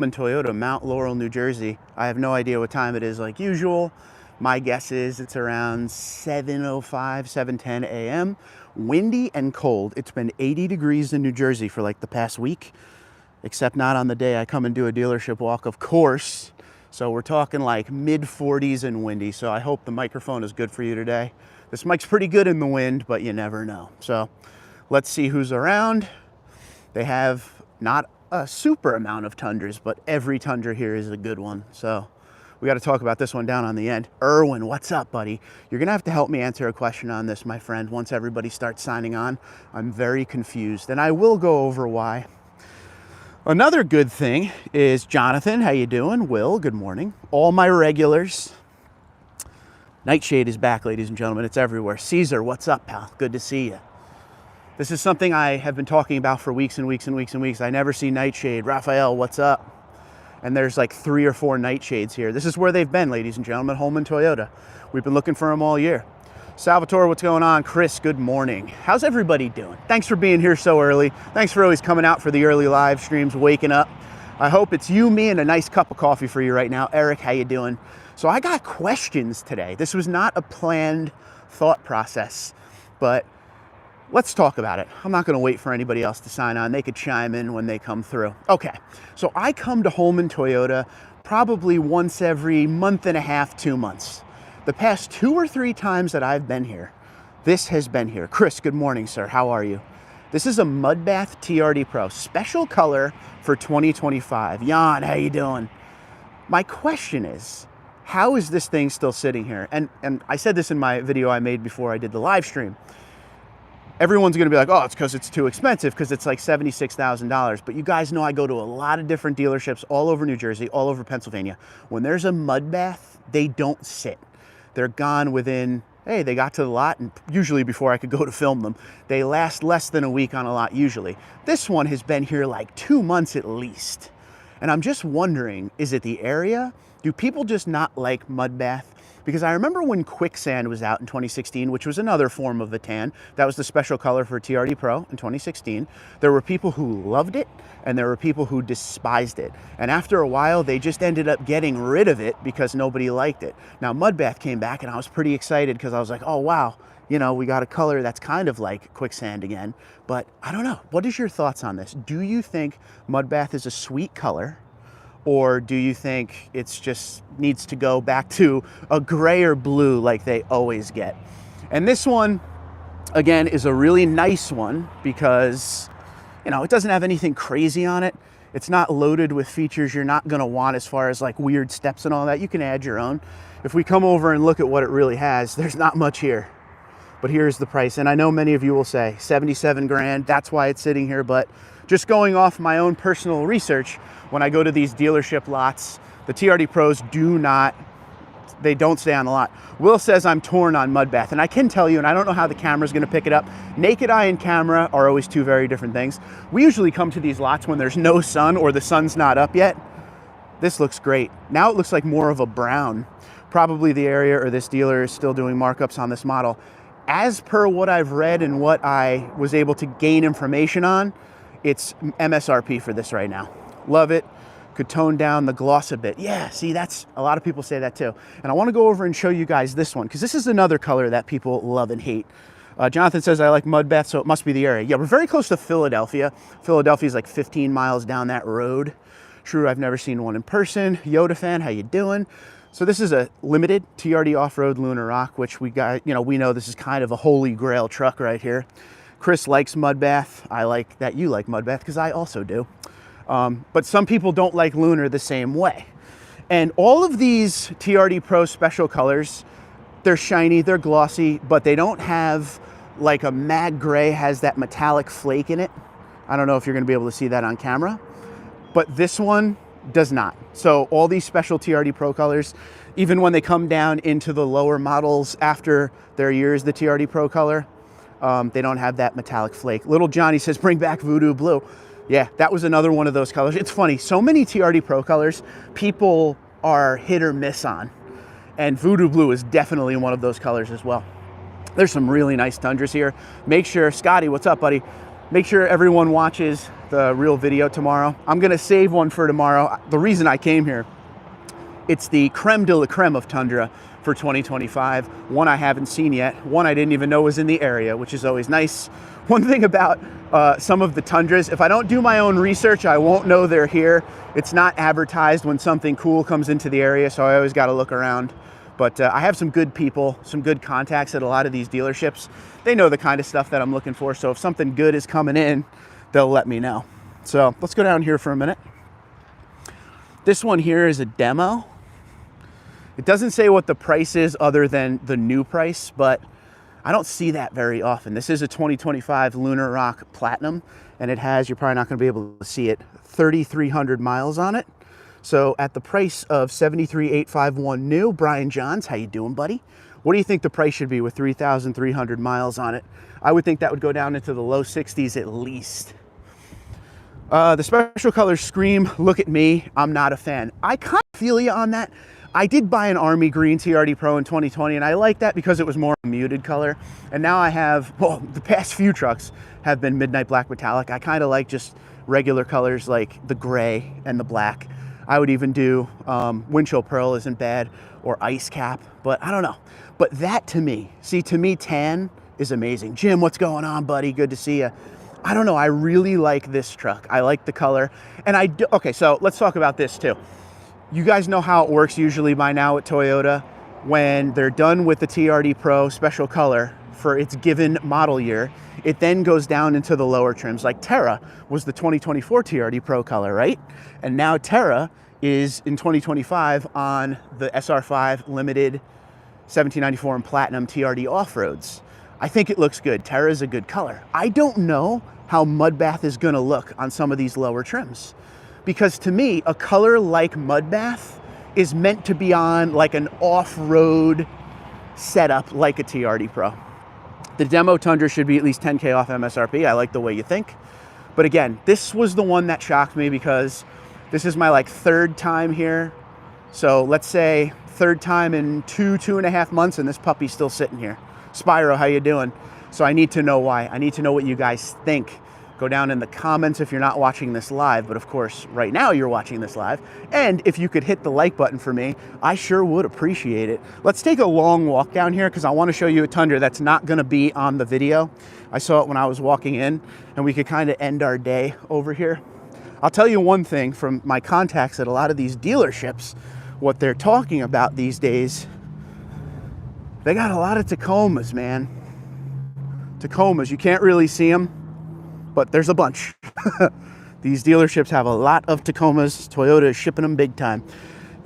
in Toyota, Mount Laurel, New Jersey. I have no idea what time it is like usual. My guess is it's around 7:05, 7:10 a.m. Windy and cold. It's been 80 degrees in New Jersey for like the past week, except not on the day I come and do a dealership walk, of course. So we're talking like mid 40s and windy. So I hope the microphone is good for you today. This mic's pretty good in the wind, but you never know. So let's see who's around. They have not a super amount of Tundras, but every Tundra here is a good one. So we got to talk about this one down on the end. Erwin, what's up, buddy? You're going to have to help me answer a question on this, my friend, once everybody starts signing on. I'm very confused, and I will go over why. Another good thing is Jonathan, how you doing? Will, good morning. All my regulars. Nightshade is back, ladies and gentlemen. It's everywhere. Caesar, what's up, pal? Good to see you. This is something I have been talking about for weeks and weeks and weeks and weeks. I never see Nightshade. Raphael, what's up? And there's like 3 or 4 Nightshades here. This is where they've been, ladies and gentlemen, Holman Toyota. We've been looking for them all year. Salvatore, what's going on? Chris, good morning. How's everybody doing? Thanks for being here so early. Thanks for always coming out for the early live streams, waking up. I hope it's you, me, and a nice cup of coffee for you right now. Eric, how you doing? So I got questions today. This was not a planned thought process, but let's talk about it. I'm not going to wait for anybody else to sign on. They could chime in when they come through. Okay, so I come to Holman Toyota probably once every month and a half, 2 months. The past 2 or 3 times that I've been here, this has been here. Chris, good morning, sir. How are you? This is a Mudbath TRD Pro, special color for 2025. Jan, how you doing? My question is, how is this thing still sitting here? And I said this in my video I made before I did the live stream. Everyone's gonna be like, oh, it's because it's too expensive, because it's like $76,000. But you guys know I go to a lot of different dealerships all over New Jersey, all over Pennsylvania. When there's a mud bath, they don't sit. They're gone within, hey, they got to the lot, and usually before I could go to film them, they last less than a week on a lot usually. This one has been here like 2 months at least. And I'm just wondering, is it the area? Do people just not like mud bath? Because I remember when Quicksand was out in 2016, which was another form of the tan, that was the special color for TRD Pro in 2016. There were people who loved it, and there were people who despised it. And after a while, they just ended up getting rid of it because nobody liked it. Now, Mudbath came back, and I was pretty excited because I was like, oh, wow, you know, we got a color that's kind of like Quicksand again. But I don't know. What is your thoughts on this? Do you think Mudbath is a sweet color? Or do you think it's just needs to go back to a gray or blue like they always get? And this one, again, is a really nice one because, you know, it doesn't have anything crazy on it. It's not loaded with features you're not gonna want as far as like weird steps and all that. You can add your own. If we come over and look at what it really has, there's not much here. But here's the price. And I know many of you will say 77 grand, that's why it's sitting here. But just going off my own personal research, when I go to these dealership lots, the TRD Pros they don't stay on the lot. Will says I'm torn on Mudbath, and I can tell you, and I don't know how the camera's gonna pick it up. Naked eye and camera are always 2 very different things. We usually come to these lots when there's no sun or the sun's not up yet. This looks great. Now it looks like more of a brown. Probably the area or this dealer is still doing markups on this model. As per what I've read and what I was able to gain information on, it's MSRP for this right now. Love it. Could tone down the gloss a bit. Yeah, see, that's, a lot of people say that too. And I want to go over and show you guys this one, because this is another color that people love and hate. Jonathan says, I like Mudbath, so it must be the area. Yeah, we're very close to Philadelphia. Philadelphia is like 15 miles down that road. True, I've never seen one in person. Yoda fan, how you doing? So this is a limited TRD off-road Lunar Rock, which we got, you know, we know this is kind of a holy grail truck right here. Chris likes Mudbath. I like that you like Mudbath, because I also do. But some people don't like Lunar the same way. And all of these TRD Pro special colors, they're shiny, they're glossy, but they don't have like a mag gray has that metallic flake in it. I don't know if you're gonna be able to see that on camera, but this one does not. So all these special TRD Pro colors, even when they come down into the lower models after their years, the TRD Pro color, they don't have that metallic flake. Little Johnny says, bring back Voodoo Blue. Yeah, that was another one of those colors. It's funny, so many TRD Pro colors, people are hit or miss on. And Voodoo Blue is definitely one of those colors as well. There's some really nice Tundras here. Make sure, Scotty, what's up, buddy? Make sure everyone watches the real video tomorrow. I'm gonna save one for tomorrow. The reason I came here, it's the creme de la creme of Tundra for 2025. One I haven't seen yet, one I didn't even know was in the area, which is always nice. One thing about some of the Tundras, if I don't do my own research, I won't know they're here. It's not advertised when something cool comes into the area, so I always gotta look around. But I have some good people, some good contacts at a lot of these dealerships. They know the kind of stuff that I'm looking for, so if something good is coming in, they'll let me know. So let's go down here for a minute. This one here is a demo. It doesn't say what the price is other than the new price, but I don't see that very often. This is a 2025 Lunar Rock Platinum, and it has, you're probably not gonna be able to see it, 3,300 miles on it. So at the price of $73,851 new, Brian Johns, how you doing, buddy? What do you think the price should be with 3,300 miles on it? I would think that would go down into the low 60s at least. The special colors scream, look at me, I'm not a fan. I kind of feel you on that. I did buy an Army Green TRD Pro in 2020, and I like that because it was more muted color. And now I have, well, the past few trucks have been Midnight Black Metallic. I kind of like just regular colors like the gray and the black. I would even do Windshield Pearl isn't bad, or Ice Cap, but I don't know. But that to me, see, to me, tan is amazing. Jim, what's going on, buddy? Good to see you. I don't know, I really like this truck. I like the color. And okay, so let's talk about this too. You guys know how it works usually by now at Toyota. When they're done with the TRD Pro special color for its given model year, it then goes down into the lower trims. Like Terra was the 2024 TRD Pro color, right? And now Terra is in 2025 on the SR5 Limited 1794 and Platinum TRD Off-Roads. I think it looks good. Terra is a good color. I don't know how Mudbath is gonna look on some of these lower trims. Because to me, a color like Mudbath is meant to be on like an off-road setup like a TRD Pro. The demo Tundra should be at least 10K off MSRP. I like the way you think. But again, this was the one that shocked me because this is my like third time here. So let's say third time in two and a half months, and this puppy's still sitting here. Spyro, how you doing? So I need to know why. I need to know what you guys think. Go down in the comments if you're not watching this live, but of course, right now you're watching this live. And if you could hit the like button for me, I sure would appreciate it. Let's take a long walk down here because I want to show you a Tundra that's not going to be on the video. I saw it when I was walking in, and we could kind of end our day over here. I'll tell you one thing from my contacts at a lot of these dealerships, what they're talking about these days, they got a lot of Tacomas, man. Tacomas, you can't really see them, but there's a bunch. These dealerships have a lot of Tacomas. Toyota is shipping them big time.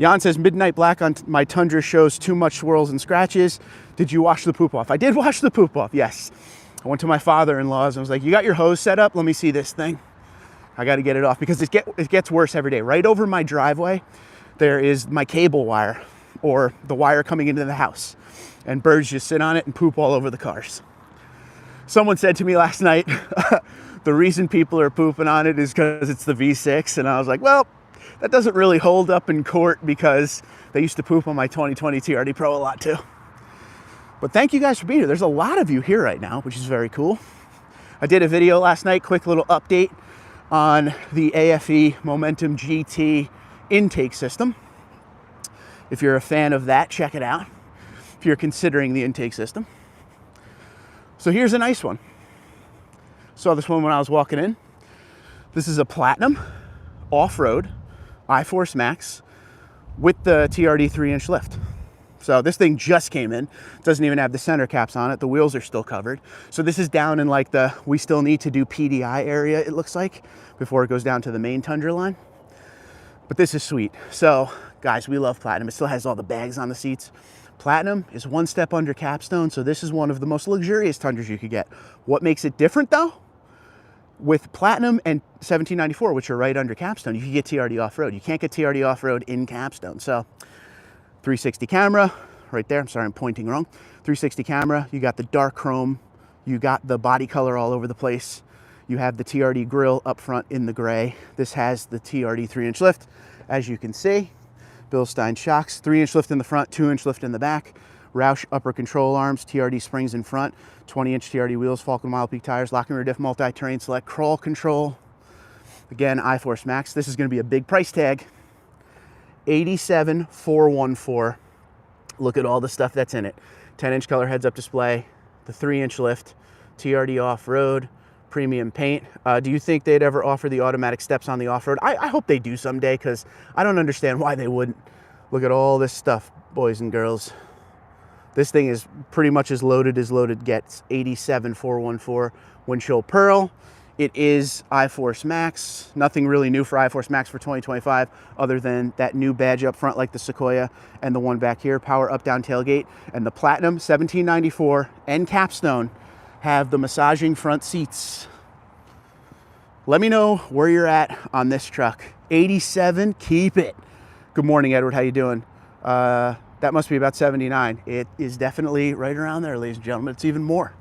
Jan says, Midnight Black on my Tundra shows too much swirls and scratches. Did you wash the poop off? I did wash the poop off, yes. I went to my father-in-law's and was like, you got your hose set up? Let me see this thing. I got to get it off because it gets worse every day. Right over my driveway, there is my cable wire, or the wire coming into the house. And birds just sit on it and poop all over the cars. Someone said to me last night, the reason people are pooping on it is because it's the V6. And I was like, well, that doesn't really hold up in court because they used to poop on my 2020 TRD Pro a lot too. But thank you guys for being here. There's a lot of you here right now, which is very cool. I did a video last night, quick little update on the AFE Momentum GT intake system. If you're a fan of that, check it out. If you're considering the intake system. So here's a nice one. Saw this one when I was walking in. This is a Platinum off-road iForce Max with the TRD 3-inch lift. So this thing just came in. Doesn't even have the center caps on it. The wheels are still covered. So this is down in like the, we still need to do PDI area, it looks like, before it goes down to the main Tundra line. But this is sweet. So guys, we love Platinum. It still has all the bags on the seats. Platinum is one step under capstone, so this is one of the most luxurious Tundras you could get. What makes it different though? With Platinum and 1794, which are right under capstone, you can get TRD off-road. You can't get TRD off-road in capstone. So 360 camera right there. I'm sorry, I'm pointing wrong. 360 camera, you got the dark chrome, you got the body color all over the place. You have the TRD grille up front in the gray. This has the TRD 3-inch lift, as you can see. Bilstein shocks, 3-inch lift in the front, 2-inch lift in the back. Roush upper control arms, TRD springs in front, 20-inch TRD wheels, Falcon Mile Peak tires, lock and rear diff, multi-terrain select, crawl control. Again, iForce Max. This is going to be a big price tag. $87,414. Look at all the stuff that's in it. 10-inch color heads-up display, the 3-inch lift, TRD off-road, premium paint. Do you think they'd ever offer the automatic steps on the off-road? I hope they do someday, because I don't understand why they wouldn't. Look at all this stuff, boys and girls. This thing is pretty much as loaded gets. 87,414 windshield pearl. It is iForce Max. Nothing really new for iForce Max for 2025 other than that new badge up front like the Sequoia and the one back here, power up-down tailgate. And the Platinum 1794 and Capstone have the massaging front seats. Let me know where you're at on this truck. 87, keep it. Good morning, Edward. How you doing? That must be about 79. It is definitely right around there, ladies and gentlemen. It's even more.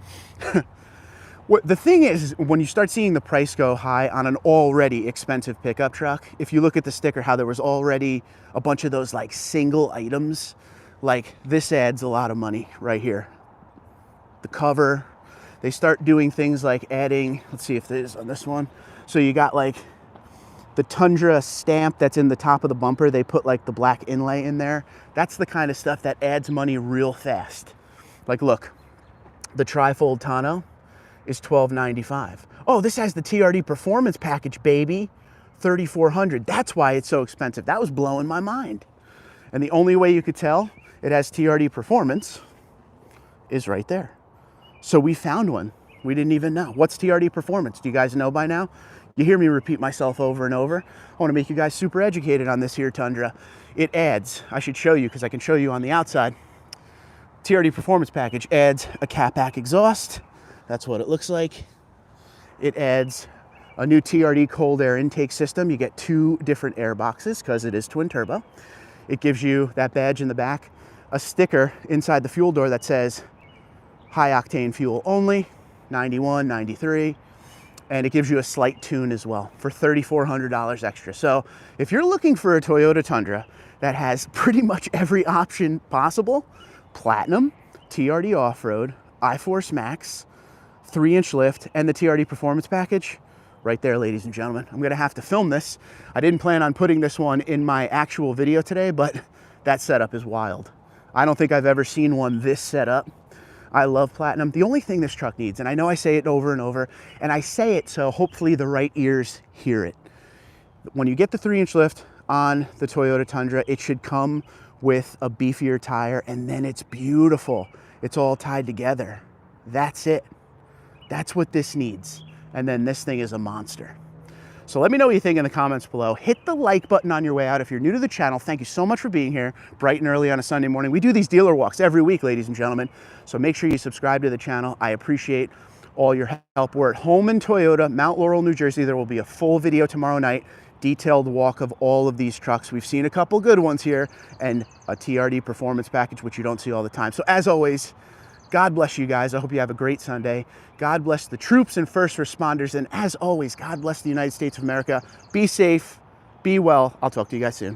The thing is, when you start seeing the price go high on an already expensive pickup truck, if you look at the sticker, how there was already a bunch of those like single items, like this adds a lot of money right here. The cover, they start doing things like adding, let's see if it is on this one. So you got like the Tundra stamp that's in the top of the bumper. They put like the black inlay in there. That's the kind of stuff that adds money real fast. Like look, the trifold tonneau is $12.95. Oh, this has the TRD performance package, baby. $3,400. That's why it's so expensive. That was blowing my mind. And the only way you could tell it has TRD performance is right there. So we found one. We didn't even know. What's TRD performance? Do you guys know by now? You hear me repeat myself over and over. I want to make you guys super educated on this here Tundra. It adds, I should show you because I can show you on the outside. TRD performance package adds a catback exhaust. That's what it looks like. It adds a new TRD cold air intake system. You get 2 different air boxes because it is twin turbo. It gives you that badge in the back, a sticker inside the fuel door that says high octane fuel only, 91, 93. And it gives you a slight tune as well for $3,400 extra. So if you're looking for a Toyota Tundra that has pretty much every option possible, Platinum, TRD off-road, iForce Max, 3-inch lift, and the TRD performance package, right there, ladies and gentlemen. I'm gonna have to film this. I didn't plan on putting this one in my actual video today, but that setup is wild. I don't think I've ever seen one this set up. I love Platinum. The only thing this truck needs, and I know I say it over and over, and I say it so hopefully the right ears hear it. When you get the 3-inch lift on the Toyota Tundra, it should come with a beefier tire, and then it's beautiful. It's all tied together. That's it. That's what this needs. And then this thing is a monster. So let me know what you think in the comments below. Hit the like button on your way out. If you're new to the channel, thank you so much for being here bright and early on a Sunday morning. We do these dealer walks every week, ladies and gentlemen. So make sure you subscribe to the channel. I appreciate all your help. We're at home in Toyota, Mount Laurel, New Jersey. There will be a full video tomorrow night, detailed walk of all of these trucks. We've seen a couple good ones here and a TRD performance package, which you don't see all the time. So as always, God bless you guys. I hope you have a great Sunday. God bless the troops and first responders. And as always, God bless the United States of America. Be safe, be well. I'll talk to you guys soon.